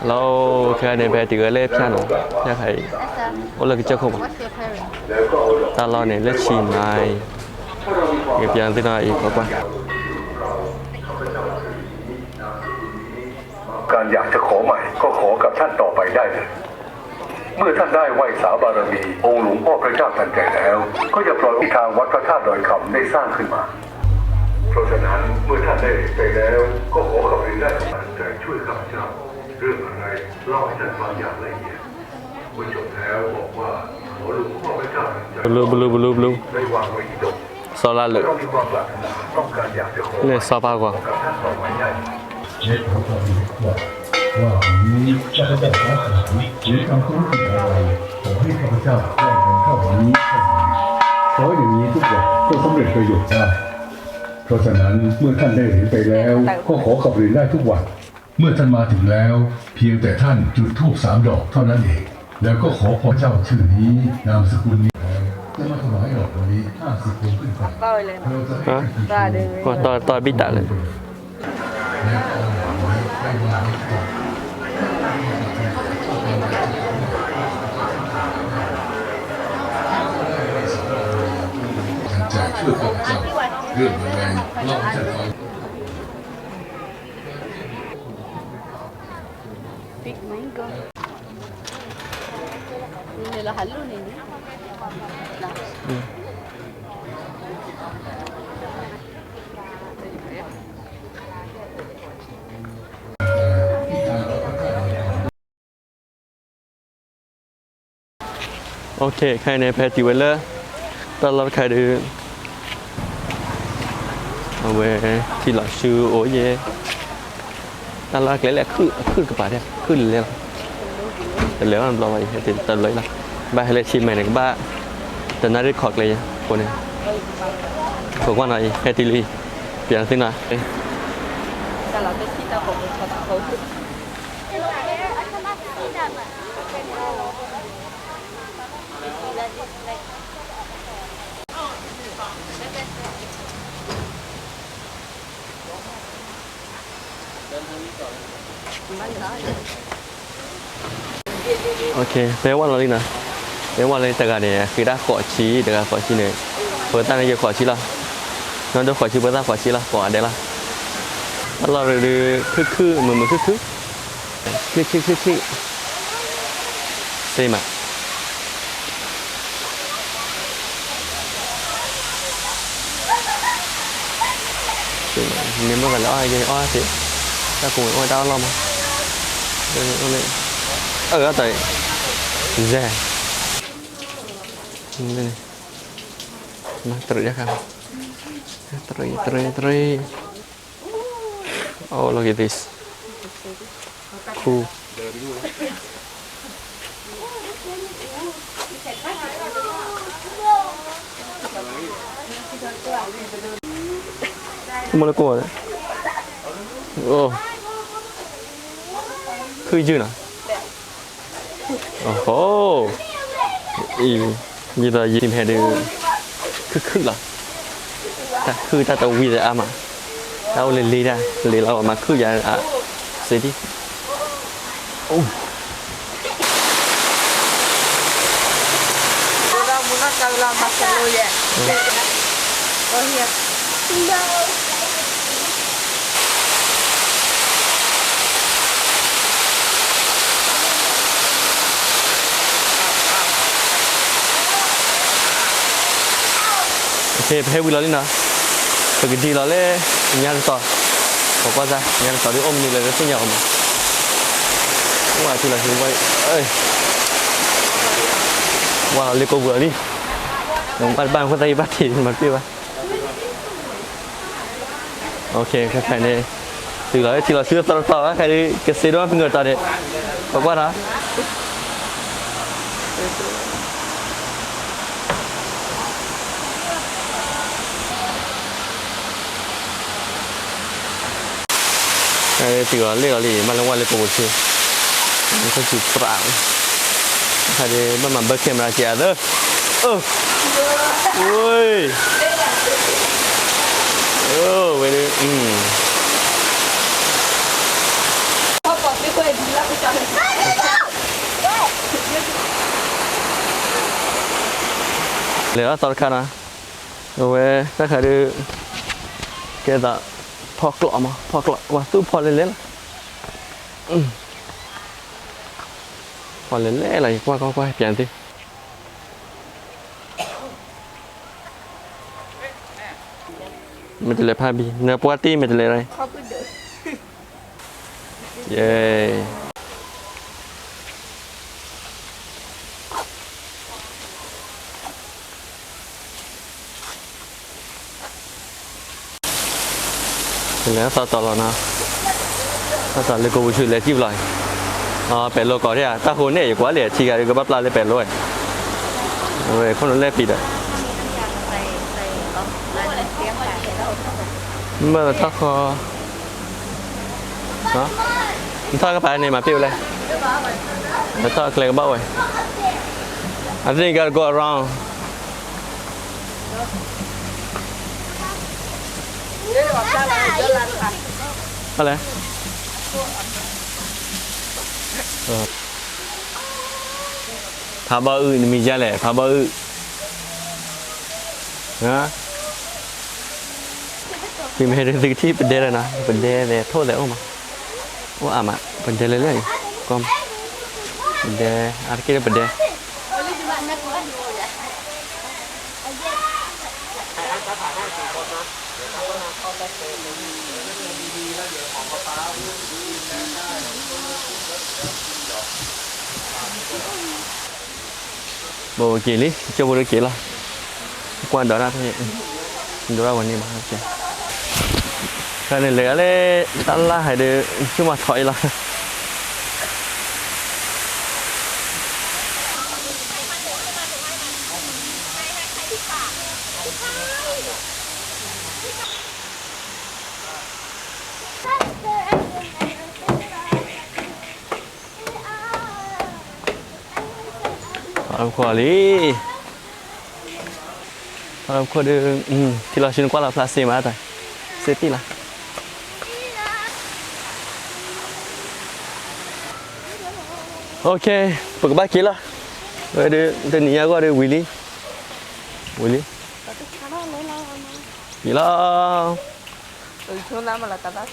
lâu khi này về thì gửi lên channel nha thầy có là cái chơi không ta lo này lên chìm này nghiệp dạng thế này có quan การอยากจะขอใหม่ก็ขอกับท่านต่อไปได้เลยเมื่อท่านได้ไหว้สาบารมีองค์หลวงพ่อพระเจ้าทันใจแล้วก็จะปล่อยที่ทางวัดพระธาตุดอยคำได้สร้างขึ้นมาเพราะฉะนั้นเมื่อท่านได้ไปแล้วก็ขอกับเรียนได้ตั้งใจช่วยข้าพเจ้าเรื่องอะไรเล่าให้ท่านฟังอย่างละเอียดเมื่อจบแล้วบอกว่าขอหลวงพ่อพระเจ้าทันใจ blue ได้วางไว้ที่ดก sao la lự ต้องมีความปรารถนาต้องการอยากจะขอ này sao ba quả กับท่านต่อไปได้ เช็คของเราดีกว่าว่าวันนี้ข้าพเจ้าขอถามหรือทำธุรกิจอะไรขอให้ข้าพเจ้าได้เงินเท่านี้เท่านี้เพราะอย่างนี้ทุกอย่างก็สำเร็จประโยชน์ได้เพราะฉะนั้นเมื่อท่านได้เหรียญไปแล้วก็ขอขับเรียนได้ทุกวันเมื่อท่านมาถึงแล้ว เพียงแต่ท่านจุดธูป3 ดอกเท่านั้นเองแล้วก็ขอพระเจ้าชื่อนี้นามสกุลนี้จะมาถวายดอกวันนี้50 คนขึ้นไปเราจะให้ hả qua to biết tạ lên จะช่วยข้าพเจ้าเรื่องอะไรเล่าให้ท่านฟัง Big mango. Ini lah halus ni. Nah. ok khai này phải chịu lên ta lo khai được về thì là sư ổ gì ta lo cái lẽ khư cái bà đây khư lênแต่แล้วเราไปติดตัดเลยล่ะบ้านให้เลยชิมใหม่หนึ่งบ้านแต่น่าได้ขอดเลยคนนี้บอกว่าหน่อยให้ตีลีเปลี่ยนสิหน่อย Kalau tu kita kau kau tu. โอเคแปลว่าเราดินะแปลว่าอะไรแต่กันเนี่ยคือได้ขอชี้แต่กันขอชี้เนี่ยเปิดตั้งใจขอชี้ละนั่นจะขอชี้เปิดตั้งขอชี้ละขออะไรละถ้าเราดูคือเหมือนคือใช่ไหมnếu mà là ai cái ai thì ta cùng ai tao lo mà ở tại rẻ đây nó tự ra không three oh look at this cool 뭐라 꼬아 크이 주나 오 이 이다 이팀 헤드 크크라 ta khư ta tàu vi ra mà tao lên lì ra lì lao mà khư ra à sẽ đi Orang mula kalau masak lo ya. Oh ya. ok phải vui lên nào phải cái gì đó lên nhà tỏ bỏ qua ra nhà tỏ đi ôm như là nó sẽ nhỏ mà ngoài thì là như vậy ơi wow lấy cô vừa đi đừng bắt ban con tay bắt thì mà kia ba ok cái phải này từ đó thì là xưa tỏ cái đi cái xe đó người ta đấy bỏ qua đó từ đó lấy đi mà lần qua lấy cổ chứมันก็จุดปรางใครได้มาเบิร์กเข็มราเจียเด้อโอ้ยเว้ย Apa tu kau dia bilang macam lẽ tao khá na rồi ta khá đi cái đó phọc lọ mà phọc lọ và tu phọc lên phọc lên lẽ là qua biển đi mìnhจะเลยพาบีเนื้อปกติมันจะเลยอะไร เขาไปเดิน เย้ถึงแล้วต่อแล้วนะต่อเลยกูช่วยเลยจิ้มเลยเป็ดโลก่อนที่ตาคนเนี่ยอยู่กว่าเลยชีกาก็บับลาเลยเป็ดเลยโอ้ยคนนั้นเล่ปิดอ่ะเมื่อทักคอเนาะทักก็ไปนี่มาปิ้วเลยแล้วทักเลยก็บ้าเลย I think you gotta go around เดี๋ยวออกจากร้านเดี๋ยวร้านค่ะ อะไรพาบ้าอื่นมีเยอะเลยพาบ้าอื่นนะที่ไม่ได้ซื้อที่เป็นเดร์นะเป็นเดร์โทษแล้วมาว่าอ่ะมาเป็นเดร์เลยก็เป็นเดร์อะไรกินเป็นเดร์bộ kỳ lý cho bộ kỳ là quan đó ra thôi đó làวันนี้มาโอเคcái này lẽ đấy ta la hay được chứ mà thoại là quản lý qua đường thì là xuyên qua là place mà tại safety là ok bực bác kia là rồi đi tên nhà qua đây Willy gì là chỗ nào mà là tao đã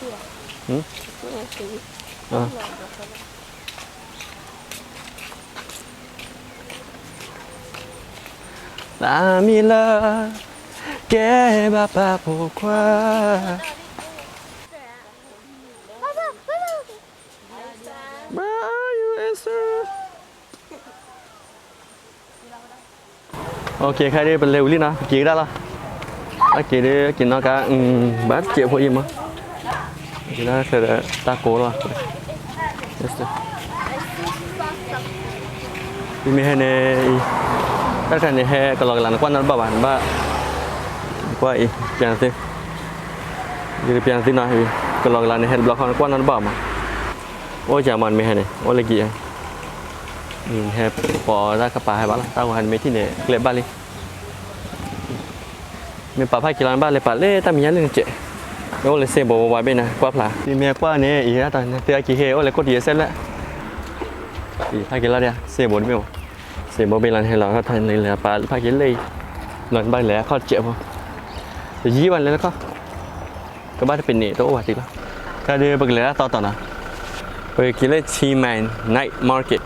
La mila che va pa po qua ok khai đi bên lều đi nào chị ra là chị đi chị nó cả bát triệu phụ im mà chị nó sẽ ta cố rồi đi mi hay nè tất cả những hệ còn là quan nó bảo bản ba qua ý pian thế jadi pian thế nào thì còn là những hệ block nó quan nó bảo mà ôi chả mòn mi hay này ôi là gì hệ bỏ ra cái hay bảo là tao hành mấy thì này lệ ba đi mình bảo phải kilo ba lệ ba lệ tao mình nhớ lên chạy ôi là xe bộ vài bên này qua phá thì mình qua này ý là tao tiêu chỉ hệ ôi là có gì sẽ lại thì phải kilo đi xe bộ đi khôngเสียบเป็นอะไรให้เราเขาทำในเรือปลาพากินเลยหล่นใบแหล่เขาเจ็บจะยี่วันเลยแล้วก็บ้านเป็นเนี่ยตัวว่าจริงแล้วก็เดี๋ยวไปเลยต่อนะไปกินเลยชีแมนไนท์มาร์เก็ต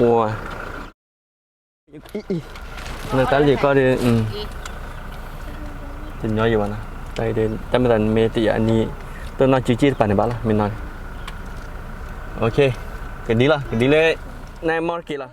วัวนั่นก็เลยก็เดี๋ยวจะน้อยอยู่วันนะไปเดินแต่ไม่ทันเมติอันนี้ตัวน้อยจีๆไปในบ้านละไม่น้อยโอเคกันดีละกันดีเลยในมาร์เก็ตละ